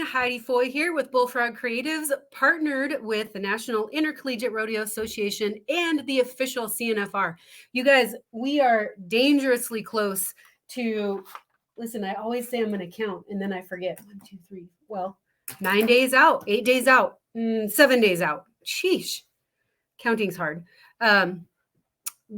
Heidi Foy here with Bullfrog Creatives, partnered with the National Intercollegiate Rodeo Association and the official CNFR. You guys, we are dangerously close to, listen, I always say I'm going to count and then I forget. 1, 2, 3. Well, 9 days out, 8 days out, 7 days out. Sheesh. Counting's hard.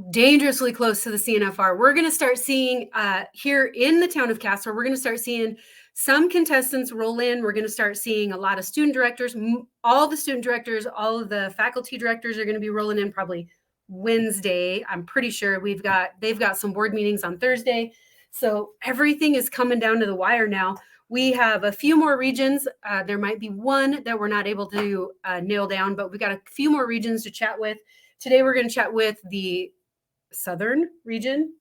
Dangerously close to the CNFR. We're going to start seeing here in the town of Casper, we're going to start seeing some contestants roll in. We're going to start seeing a lot of student directors. All the student directors, all of the faculty directors are going to be rolling in probably Wednesday. I'm pretty sure they've got some board meetings on Thursday. So everything is coming down to the wire now. We have a few more regions. There might be one that we're not able to nail down, but we've got a few more regions to chat with. Today, we're going to chat with the Southern region.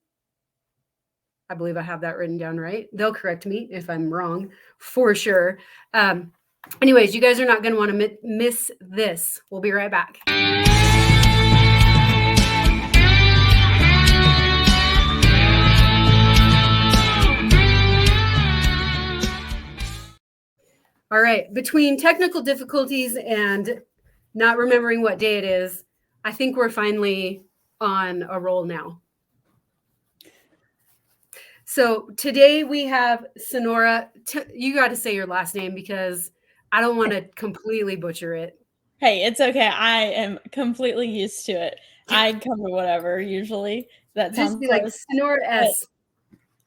I believe I have that written down right. They'll correct me if I'm wrong, for sure. Anyways, you guys are not going to want to miss this. We'll be right back. All right. Between technical difficulties and not remembering what day it is, I think we're finally on a roll now. So today we have Sonora. You got to say your last name because I don't want to completely butcher it. Hey, it's okay. I am completely used to it. I cover whatever usually. That sounds just be like Sonora S.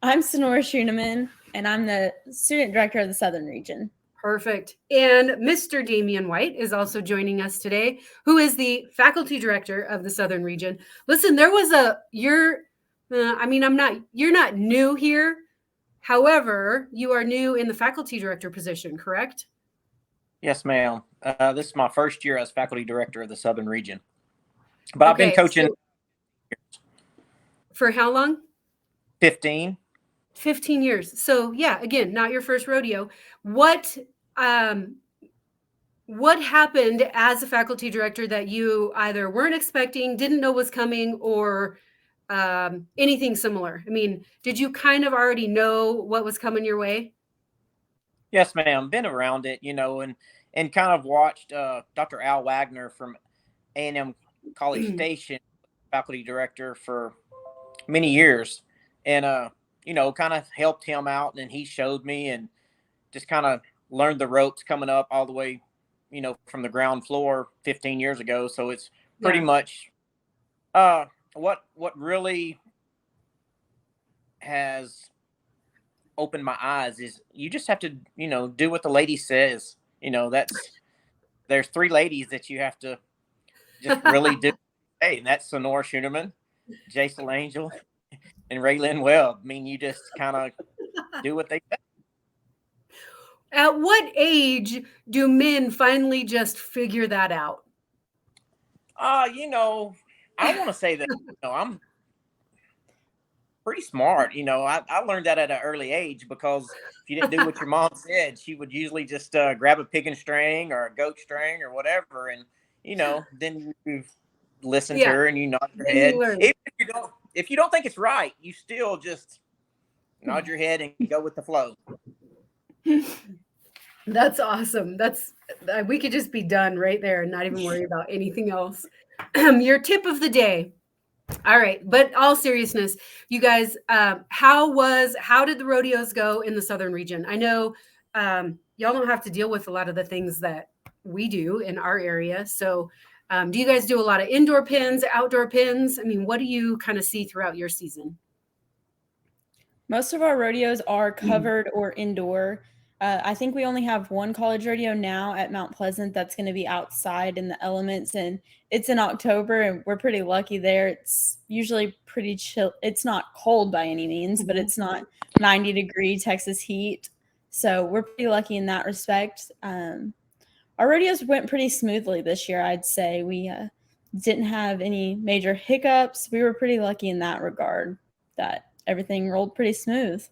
I'm Sonora Schooneman, and I'm the student director of the Southern region. Perfect. And Mr. Damian White is also joining us today, who is the faculty director of the Southern region. Listen, there was you're not new here. However, you are new in the faculty director position, correct? Yes, ma'am. This is my first year as faculty director of the Southern region. But I've been coaching for how long? 15 years. So yeah, again, not your first rodeo. What happened as a faculty director that you either weren't expecting, didn't know was coming, or anything similar? I mean, did you kind of already know what was coming your way? Yes, ma'am. Been around it, and kind of watched Dr. Al Wagner from A&M College Station, faculty director for many years, and kind of helped him out, and he showed me, and just kind of learned the ropes coming up all the way, from the ground floor 15 years ago. So it's pretty much what really has opened my eyes is you just have to, do what the lady says. There's 3 ladies that you have to just really do. Hey, and that's Sonora Schooneman, Jason Angel, and Raylan Webb. I mean, you just kind of do what they say. At what age do men finally just figure that out? I want to say that, I'm pretty smart. I learned that at an early age because if you didn't do what your mom said, she would usually just grab a pig and string or a goat string or whatever. And, then you listen to her and you nod your head. Even if you don't think it's right, you still just nod your head and go with the flow. That's awesome. We could just be done right there and not even worry about anything else. Your tip of the day. All right. But all seriousness, you guys, how did the rodeos go in the Southern region? I know y'all don't have to deal with a lot of the things that we do in our area. So do you guys do a lot of indoor pins, outdoor pins? I mean, what do you kind of see throughout your season? Most of our rodeos are covered or indoor. I think we only have one college rodeo now at Mount Pleasant that's going to be outside in the elements, and it's in October, and we're pretty lucky there. It's usually pretty chill. It's not cold by any means, but it's not 90-degree Texas heat, so we're pretty lucky in that respect. Our rodeos went pretty smoothly this year, I'd say. We didn't have any major hiccups. We were pretty lucky in that regard that everything rolled pretty smooth.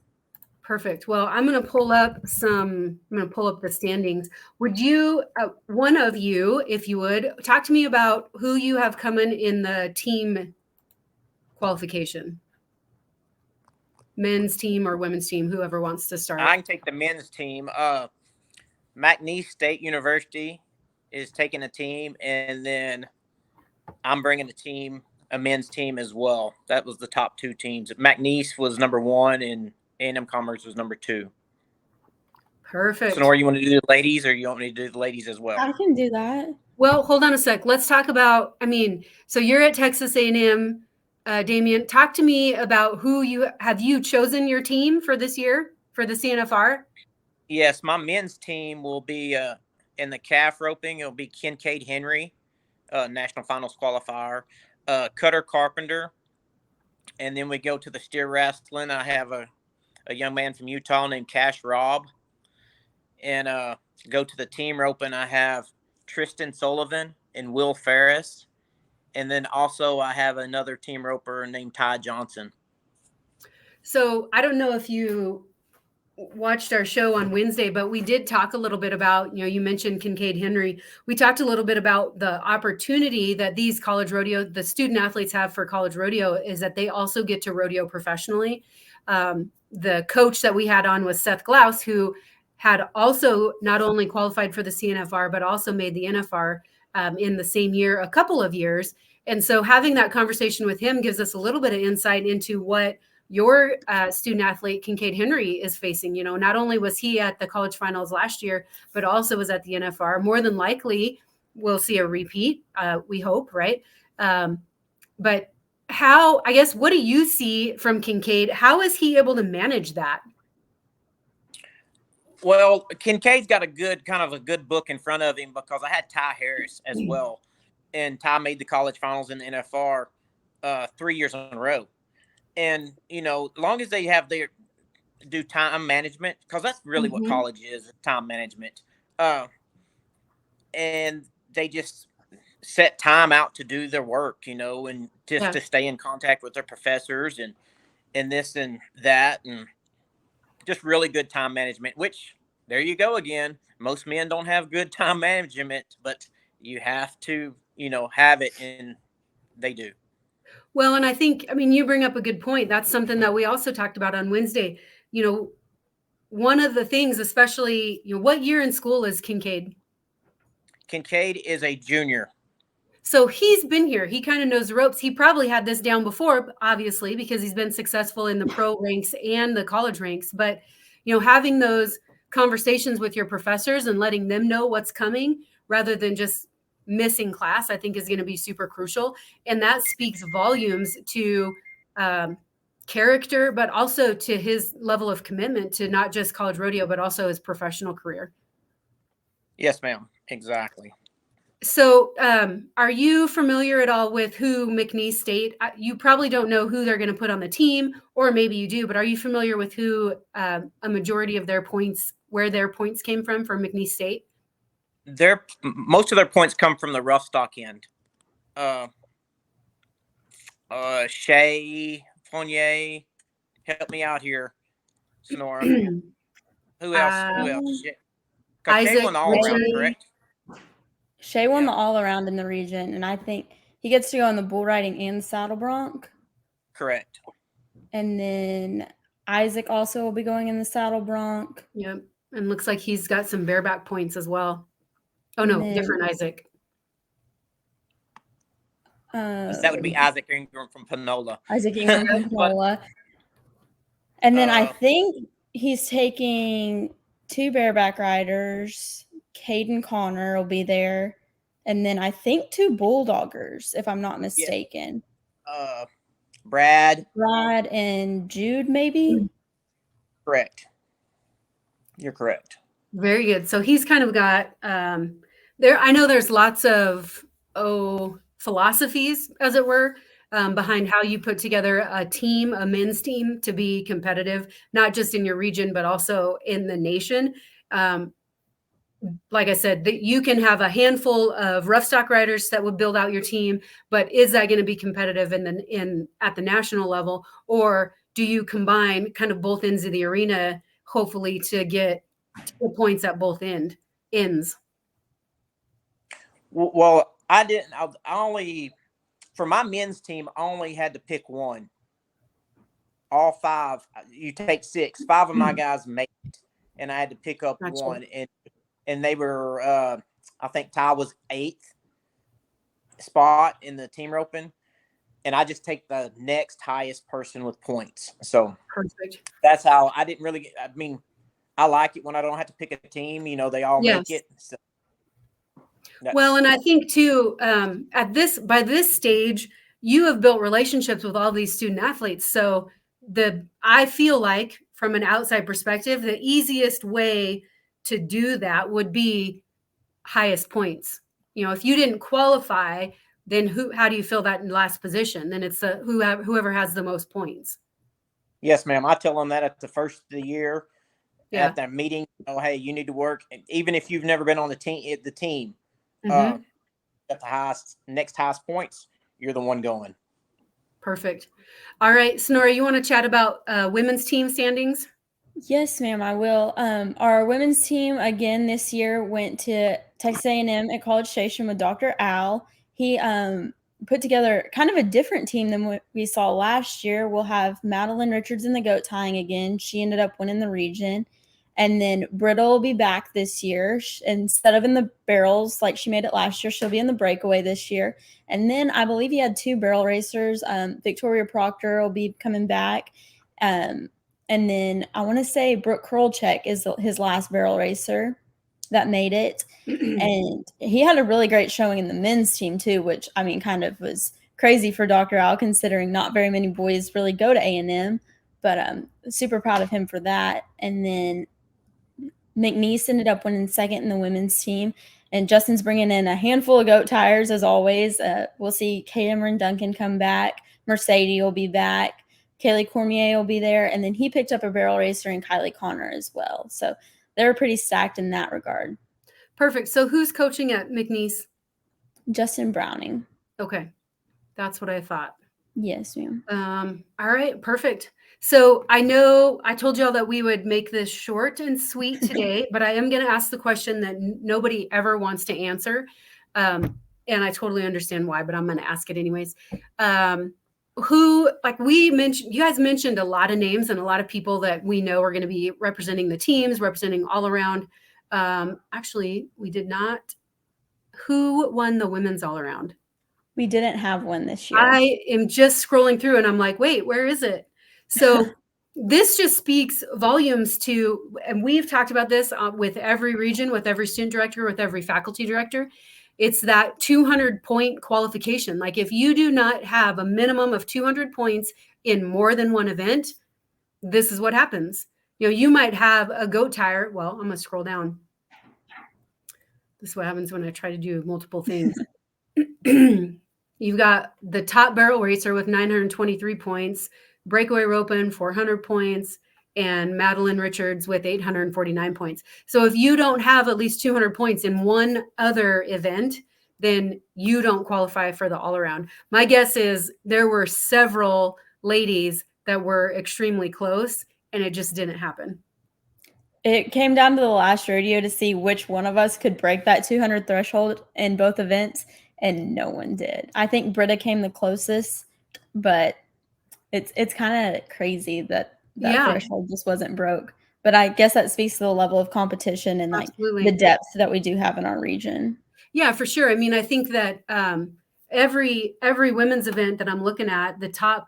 Perfect. Well, I'm going to pull up the standings. Would you, one of you, if you would, talk to me about who you have coming in the team qualification? Men's team or women's team, whoever wants to start. I can take the men's team. McNeese State University is taking a team, and then I'm bringing a men's team as well. That was the top 2 teams. McNeese was number 1, and A&M Commerce was number 2. Perfect. Sonora, you want to do the ladies, or you want me to do the ladies as well? I can do that. Well, hold on a sec. Let's talk about, so you're at Texas A&M, Damien. Talk to me about have you chosen your team for this year for the CNFR? Yes, my men's team will be in the calf roping. It'll be Kincaid Henry, national finals qualifier, Cutter Carpenter, and then we go to the steer wrestling. I have a young man from Utah named Cash Robb, and go to the team roping. I have Tristan Sullivan and Will Ferris, and then also I have another team roper named Ty Johnson. So I don't know if you watched our show on Wednesday, but we did talk a little bit about, you mentioned Kincaid Henry. We talked a little bit about the opportunity that these the student athletes have for college rodeo is that they also get to rodeo professionally. The coach that we had on was Seth Glaus, who had also not only qualified for the CNFR, but also made the NFR in the same year, a couple of years. And so having that conversation with him gives us a little bit of insight into what your student athlete, Kincaid Henry, is facing. Not only was he at the college finals last year, but also was at the NFR. More than likely, we'll see a repeat, we hope, right? But what do you see from Kincaid? How is he able to manage that? Well, Kincaid's got a good book in front of him, because I had Ty Harris as well. And Ty made the college finals in the NFR 3 years in a row. And, as long as they do time management, because that's really what college is, time management. And they just set time out to do their work, and just to stay in contact with their professors and this and that, and just really good time management, which there you go again. Most men don't have good time management, but you have to, have it, and they do. Well, and I think, you bring up a good point. That's something that we also talked about on Wednesday. One of the things, especially, what year in school is Kincaid? Kincaid is a junior. So he's been here. He kind of knows the ropes. He probably had this down before, obviously, because he's been successful in the pro ranks and the college ranks. But, having those conversations with your professors and letting them know what's coming rather than just missing class, I think is going to be super crucial. And that speaks volumes to character, but also to his level of commitment to not just college rodeo, but also his professional career. Yes, ma'am. Exactly. So are you familiar at all with who McNeese State, you probably don't know who they're going to put on the team, or maybe you do, but are you familiar with who a majority of where their points came from for McNeese State? Most of their points come from the rough stock end. Shea, Fournier, help me out here, Sonora. Who else? Isaac, Shea won all around, correct? Shea won the all around in the region, and I think he gets to go on the bull riding and saddle bronc. Correct. And then Isaac also will be going in the saddle bronc. Yep, and looks like he's got some bareback points as well. Oh no, different Isaac. That would be Isaac Ingram from Panola. Isaac Ingram from Panola. And then I think he's taking 2 bareback riders. Caden Connor will be there. And then I think 2 bulldoggers, if I'm not mistaken. Brad and Jude, maybe? Correct. You're correct. Very good. So he's kind of got I know there's lots of philosophies, as it were, behind how you put together a men's team to be competitive, not just in your region, but also in the nation. Like I said, that you can have a handful of rough stock riders that would build out your team, but is that going to be competitive at the national level, or do you combine kind of both ends of the arena, hopefully to get points at both ends? Well, I didn't. I only, for my men's team, I only had to pick one. All 5, you take 6. 5 of my guys made it, and I had to pick up one. And and they were, I think Ty was 8th spot in the team roping, and I just take the next highest person with points. So Perfect. that's how I didn't really. I mean, I like it when I don't have to pick a team. They all Yes. make it. So Well, and I think too, by this stage, you have built relationships with all these student athletes. So I feel like from an outside perspective, the easiest way to do that would be highest points. If you didn't qualify, then how do you fill that in last position? Then it's whoever has the most points. Yes, ma'am. I tell them that at the first of the year, Yeah. at that meeting. Hey, you need to work, even if you've never been on the team. Mhm. At the next highest points, you're the one going. Perfect. All right, Sonora, you want to chat about women's team standings? Yes, ma'am, I will. Our women's team again this year went to Texas A&M at College Station with Dr. Al. He put together kind of a different team than what we saw last year. We'll have Madeline Richards in the goat tying again. She ended up winning the region. And then Britta will be back this year. Instead of in the barrels like she made it last year, she'll be in the breakaway this year. And then I believe he had 2 barrel racers. Victoria Proctor will be coming back. And then I want to say Brooke Krolchek is his last barrel racer that made it. And he had a really great showing in the men's team too, which I mean kind of was crazy for Dr. Al considering not very many boys really go to A&M. But I'm super proud of him for that. And then McNeese ended up winning second in the women's team. And Justin's bringing in a handful of goat tires as always. We'll see Cameron Duncan come back. Mercedes will be back. Kaylee Cormier will be there. And then he picked up a barrel racer and Kylie Connor as well. So they're pretty stacked in that regard. Perfect. So who's coaching at McNeese? Justin Browning. Okay. That's what I thought. Yes, ma'am. All right. Perfect. So I know I told y'all that we would make this short and sweet today, but I am going to ask the question that nobody ever wants to answer. And I totally understand why, but I'm going to ask it anyways. You guys mentioned a lot of names and a lot of people that we know are going to be representing the teams, representing all around. Actually, we did not. Who won the women's all around? We didn't have one this year. I am just scrolling through and I'm like, wait, where is it? So this just speaks volumes to, and we've talked about this with every region, with every student director, with every faculty director. It's that 200-point qualification. Like if you do not have a minimum of 200 points in more than one event, this is what happens. You might have a goat tire. Well, I'm going to scroll down. This is what happens when I try to do multiple things. You've got the top barrel racer with 923 points, breakaway roping 400 points, and Madeline Richards with 849 points. So if you don't have at least 200 points in one other event, then you don't qualify for the all around. My guess is there were several ladies that were extremely close and it just didn't happen. It came down to the last rodeo to see which one of us could break that 200 threshold in both events, and no one did. I think Britta came the closest, but it's kind of crazy that threshold just wasn't broke. But I guess that speaks to the level of competition and Absolutely. The depth that we do have in our region. Yeah, for sure. I mean, I think that every women's event that I'm looking at, the top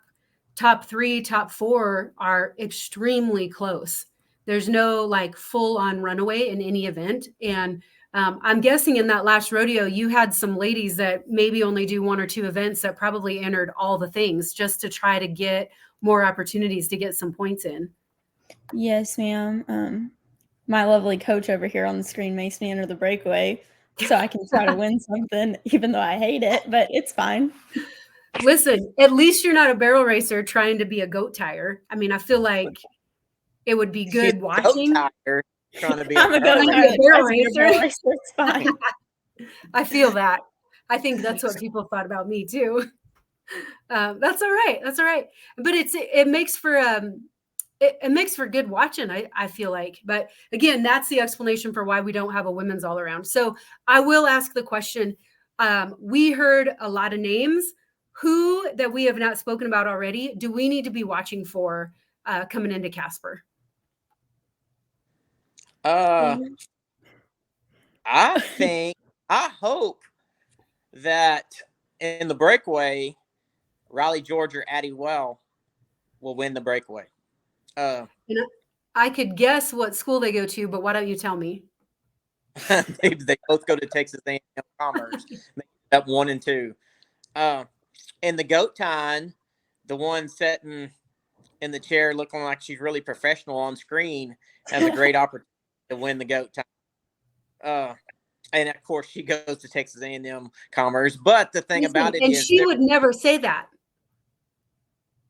3, top 4 are extremely close. There's no full on runaway in any event. And I'm guessing in that last rodeo, you had some ladies that maybe only do 1 or 2 events that probably entered all the things just to try to get more opportunities to get some points in. Yes, ma'am. My lovely coach over here on the screen makes me enter the breakaway so I can try to win something, even though I hate it, but it's fine. Listen, at least you're not a barrel racer trying to be a goat tire. I mean, I feel like it would be good watching. Trying to be I'm a goat tire. Barrel racer. It's fine. I feel that. I think that's what people thought about me too. That's all right. That's all right. But it makes for it makes for good watching, I feel like. But again, that's the explanation for why we don't have a women's all around. So I will ask the question. We heard a lot of names. Who that we have not spoken about already do we need to be watching for coming into Casper? I hope that in the breakaway, Riley George or Addie Well will win the breakaway. You know, I could guess what school they go to, but why don't you tell me? They both go to Texas A&M Commerce. That 1 and 2. And the goat tying, the one sitting in the chair looking like she's really professional on screen, has a great opportunity to win the goat tie. And of course, she goes to Texas A&M Commerce. But the thing about it and is, she would never say that.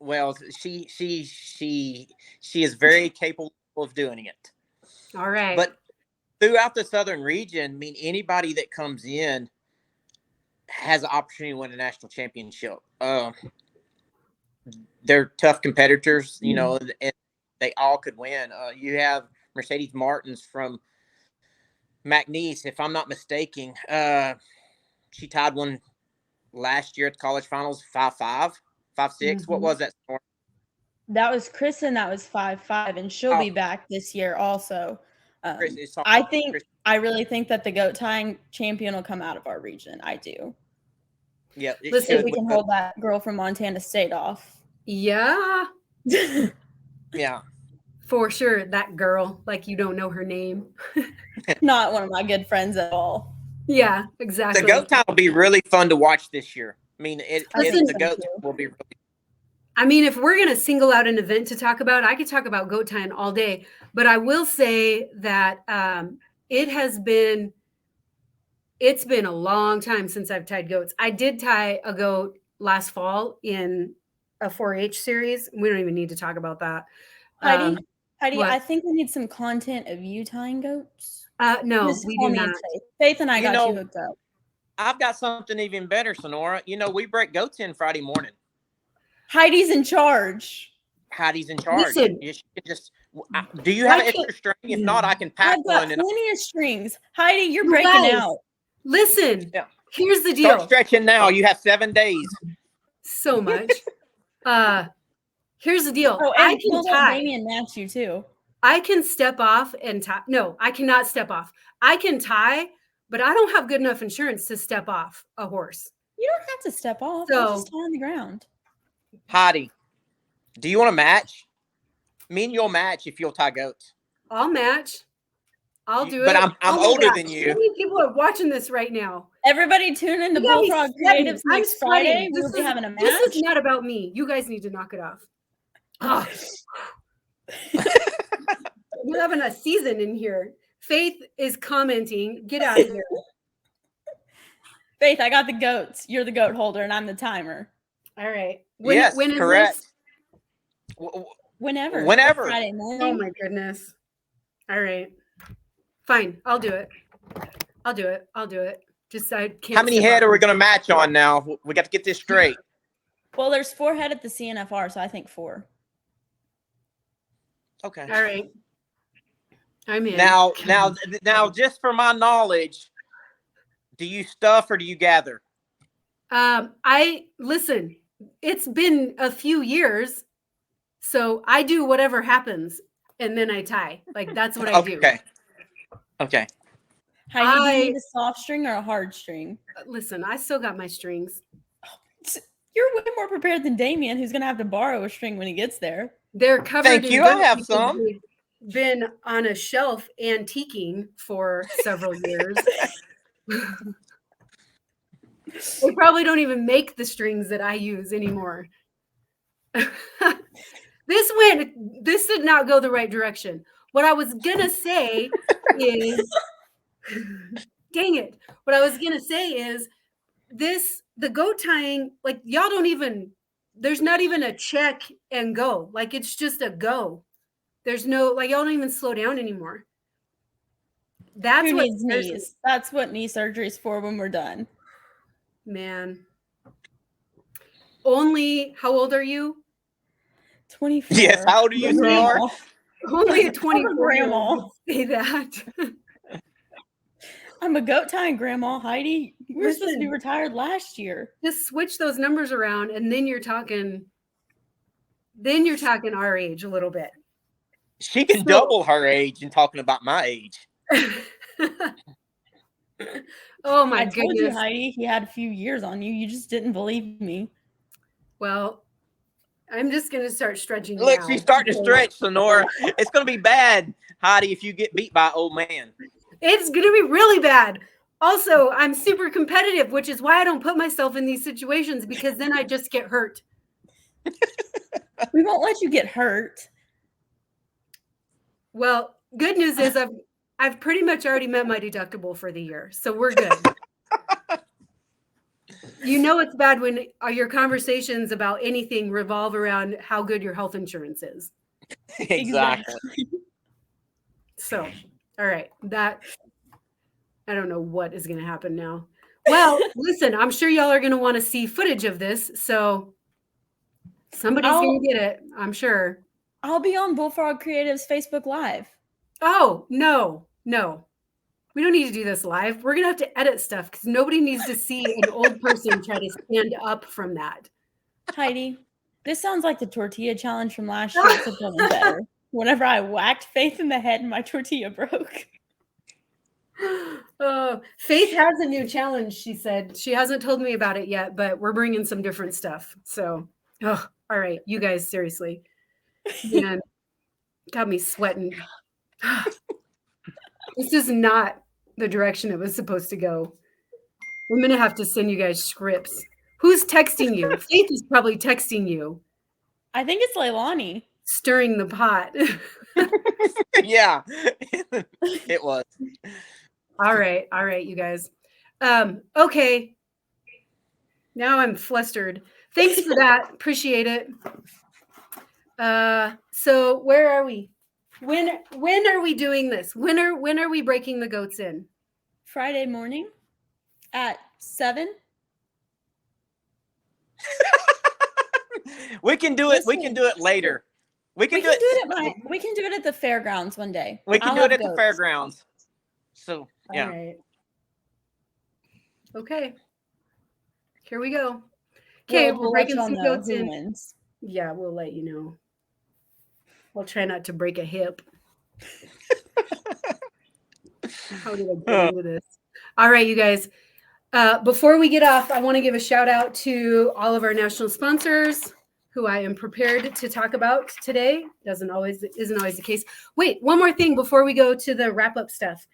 well, she is very capable of doing it. All right. But throughout the Southern region, I mean, anybody that comes in has an opportunity to win a national championship. They're tough competitors, you know, and they all could win. You have Mercedes Martins from McNeese, if I'm not mistaken. She tied one last year at the college finals, 5-5, 5-6. What was that score? That was Kristen. That was 5-5, and she'll be back this year also. I really think that the goat tying champion will come out of our region. I do. Yeah. Let's see if we can hold that girl from Montana State off. Yeah. Yeah. For sure. That girl, like you don't know her name. Not one of my good friends at all. Yeah, exactly. The goat tie will be really fun to watch this year. I mean, the goat tie will be really fun. I mean, if we're going to single out an event to talk about, I could talk about goat tying all day. But I will say that it's been a long time since I've tied goats. I did tie a goat last fall in a 4-H series. We don't even need to talk about that. Heidi, I think we need some content of you tying goats. No, we do not. Faith and I got you hooked up. I've got something even better, Sonora. You know, we break goats in Friday morning. Heidi's in charge. Heidi's in charge. Listen, do you have an extra string? If not, I can pack I've got one. Plenty of strings. Heidi, you're breaking out. Listen, here's the deal. Start stretching now. You have 7 days. So much. Here's the deal. Oh, I can tie. Damien match you too. I can step off and tie. No, I cannot step off. I can tie, but I don't have good enough insurance to step off a horse. You don't have to step off. So, just tie on the ground. Heidi, do you want to match? Me and you'll match if you'll tie goats. I'll match. I'll do it. But I'm older than you. How many people are watching this right now? Everybody tune in to Bullfrog Creatives next Friday. We'll be having a match. This is not about me. You guys need to knock it off. Oh. We're having a season in here. Faith is commenting. Get out of here. Faith, I got the goats. You're the goat holder, and I'm the timer. All right. When is correct. This? Whenever. Friday morning. Oh my goodness. All right. Fine. I'll do it. Just I can't. How many head are we going to match on now? We got to get this straight. Well, there's 4 head at the CNFR, so I think 4. Okay. All right. I'm in. Now, just for my knowledge, do you stuff or do you gather? Listen, it's been a few years, so I do whatever happens and then I tie. Like that's what I do. Okay. How do you need a soft string or a hard string? Listen, I still got my strings. You're way more prepared than Damien, who's gonna have to borrow a string when he gets there. They're covered. Thank you. I have some. Been on a shelf antiquing for several years. They probably don't even make the strings that I use anymore. This did not go the right direction. What I was gonna say is, dang it. What I was gonna say is the goat tying, like y'all don't even, there's not even a check and go. Like it's just a go. There's no, like y'all don't even slow down anymore. That's Who what needs knees. That's what knee surgery is for when we're done. Man. Only, how old are you? 24. Yes, how old are you, Sonora? Only a 24 grandma. Say that. I'm a goat tying grandma, Heidi. We were supposed to be retired last year. Just switch those numbers around and then you're talking our age a little bit. She can double her age and talking about my age. Oh my I told you, goodness. Heidi, he had a few years on you. You just didn't believe me. Well, I'm just going to start stretching Look, now. she's starting to stretch, Sonora. It's going to be bad, Heidi, if you get beat by an old man. It's going to be really bad. Also, I'm super competitive, which is why I don't put myself in these situations, because then I just get hurt. We won't let you get hurt. Well, good news is I've pretty much already met my deductible for the year, so we're good. You know it's bad when your conversations about anything revolve around how good your health insurance is. Exactly. So, all right, I don't know what is going to happen now. Well, listen, I'm sure y'all are going to want to see footage of this, so somebody's going to get it, I'm sure. I'll be on Bullfrog Creative's Facebook Live. Oh, no. We don't need to do this live. We're going to have to edit stuff because nobody needs to see an old person try to stand up from that. Heidi, this sounds like the tortilla challenge from last year, except only better. Whenever I whacked Faith in the head and my tortilla broke. Faith has a new challenge, she said. She hasn't told me about it yet, but we're bringing some different stuff. So, all right, you guys, seriously. Man, got me sweating. This is not the direction it was supposed to go. I'm going to have to send you guys scripts. Who's texting you? Faith is probably texting you. I think it's Leilani. Stirring the pot. Yeah, it was. All right, you guys. Okay. Now I'm flustered. Thanks for that. Appreciate it. So where are we? When are we doing this? When are we breaking the goats in? Friday morning at 7. We can do it. We can do it later. We can do it at the fairgrounds one day. We can do it at the fairgrounds. So yeah. All right. Okay. Here we go. Okay, we're breaking some goats in. Wins. Yeah, we'll let you know. I'll try not to break a hip. How did I get into this? All right, you guys. Before we get off, I want to give a shout out to all of our national sponsors who I am prepared to talk about today. Isn't always the case. Wait, one more thing before we go to the wrap up stuff.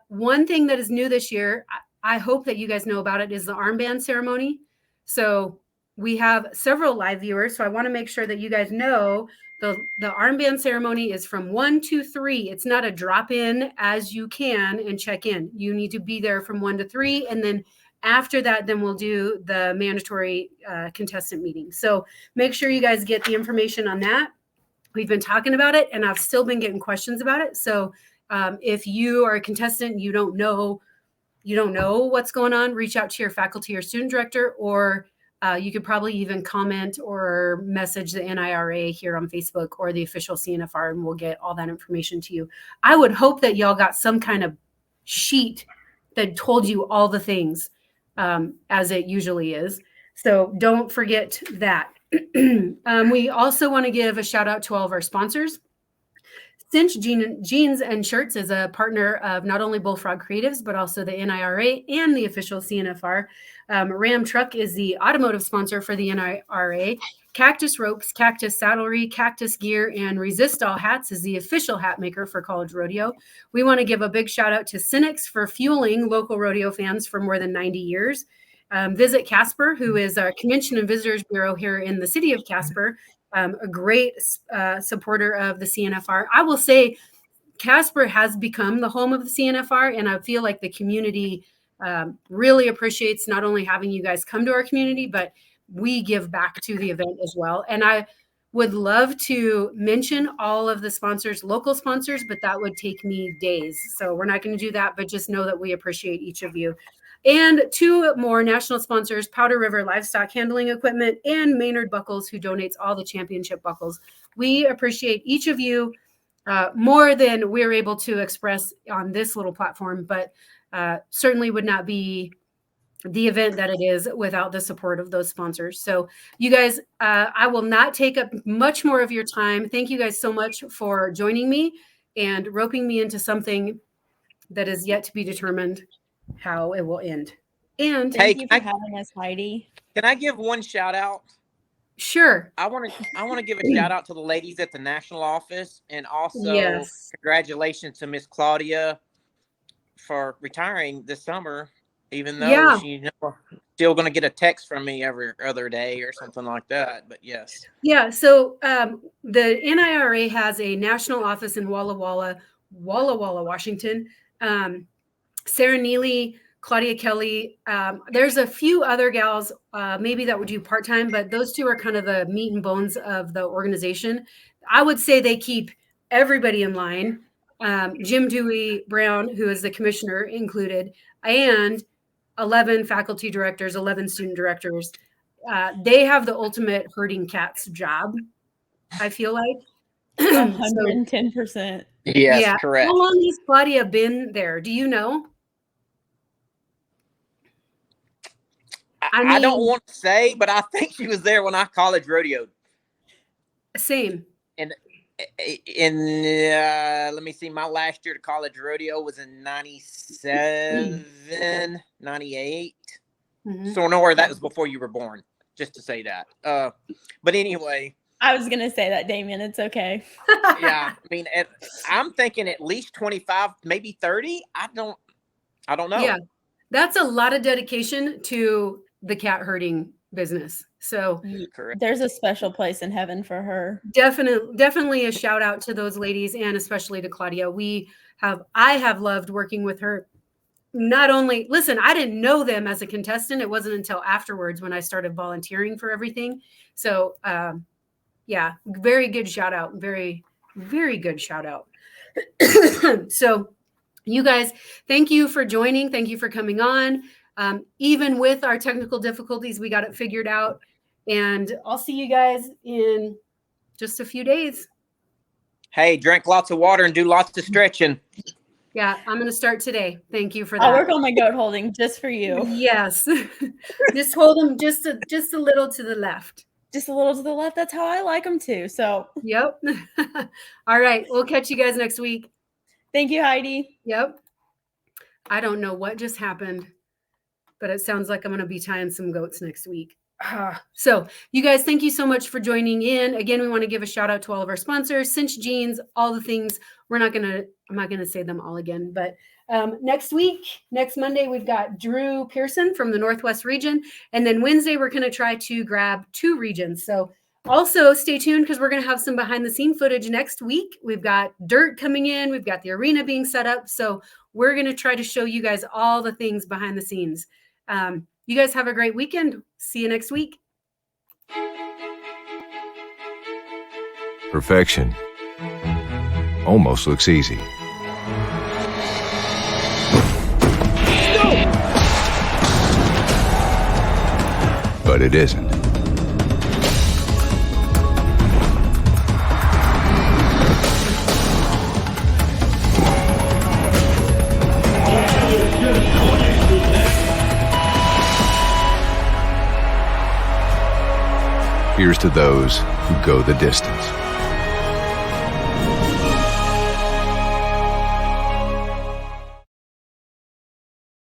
One thing that is new this year, I hope that you guys know about it, is the armband ceremony. So we have several live viewers. So I want to make sure that you guys know the armband ceremony is from 1 to 3. It's not a drop in as you can and check in. You need to be there from 1 to 3. And then after that, then we'll do the mandatory contestant meeting. So make sure you guys get the information on that. We've been talking about it and I've still been getting questions about it. So if you are a contestant, you don't know what's going on, reach out to your faculty or student director, or you could probably even comment or message the NIRA here on Facebook or the official CNFR, and we'll get all that information to you. I would hope that y'all got some kind of sheet that told you all the things as it usually is. So don't forget that. We also want to give a shout out to all of our sponsors. Cinch Jeans and Shirts is a partner of not only Bullfrog Creatives, but also the NIRA and the official CNFR. Ram Truck is the automotive sponsor for the NIRA. Cactus Ropes, Cactus Saddlery, Cactus Gear, and Resist All Hats is the official hat maker for College Rodeo. We want to give a big shout out to Cynics for fueling local rodeo fans for more than 90 years. Visit Casper, who is our Convention and Visitors Bureau here in the city of Casper. A great supporter of the CNFR. I will say Casper has become the home of the CNFR, and I feel like the community really appreciates not only having you guys come to our community, but we give back to the event as well. And I would love to mention all of the sponsors, local sponsors, but that would take me days. So we're not going to do that, but just know that we appreciate each of you. And 2 more national sponsors, Powder River Livestock Handling Equipment and Maynard Buckles, who donates all the championship buckles. We appreciate each of you more than we're able to express on this little platform, but certainly would not be the event that it is without the support of those sponsors. So you guys, I will not take up much more of your time. Thank you guys so much for joining me and roping me into something that is yet to be determined. how it will end. And Hey, Thank you for having us, Heidi. Can I give one shout out? sure. I want to give a shout out to the ladies at the national office, and also Yes. congratulations to Miss Claudia for retiring this summer. Even though Yeah. she's still going to get a text from me every other day or something like that. But yes. Yeah. So the NIRA has a national office in Walla Walla, Washington. Sarah Neely, Claudia Kelly. There's a few other gals maybe that would do part-time, but those two are kind of the meat and bones of the organization. I would say they keep everybody in line. Jim Dewey Brown, who is the commissioner, included, and 11 faculty directors, 11 student directors. They have the ultimate herding cats job, I feel like. 110%. Yes, yeah. correct. How long has Claudia been there? Do you know? I don't want to say, but I think she was there when I college rodeoed. Same. Let me see, my last year to college rodeo was in 97, 98. Mhm. So nowhere that was before you were born, just to say that. But anyway. I was going to say that, Damien. It's okay. Yeah. I mean, I'm thinking at least 25, maybe 30. I don't know. Yeah. That's a lot of dedication to the cat herding business. So correct. There's a special place in heaven for her. Definitely a shout out to those ladies, and especially to Claudia. I have loved working with her. Not only, listen, I didn't know them as a contestant. It wasn't until afterwards when I started volunteering for everything. So yeah, very good shout out. Very, very good shout out. So you guys, thank you for joining. Thank you for coming on. Even with our technical difficulties, we got it figured out. And I'll see you guys in just a few days. Hey, drink lots of water and do lots of stretching. Yeah, I'm going to start today. Thank you for that. I'll work on my goat holding just for you. Yes. Just hold them just a little to the left. Just a little to the left. That's how I like them to. So, Yep. All right. We'll catch you guys next week. thank you, Heidi. Yep. I don't know what just happened, but it sounds like I'm going to be tying some goats next week. So you guys, thank you so much for joining in. Again, we want to give a shout out to all of our sponsors, Cinch Jeans, all the things. I'm not going to say them all again, but next Monday, we've got Drew Pearson from the Northwest region. And then Wednesday, we're going to try to grab 2 regions. So also stay tuned because we're going to have some behind the scene footage next week. We've got dirt coming in. We've got the arena being set up. So we're going to try to show you guys all the things behind the scenes. You guys have a great weekend. See you next week. Perfection almost looks easy. But it isn't. Here's to those who go the distance.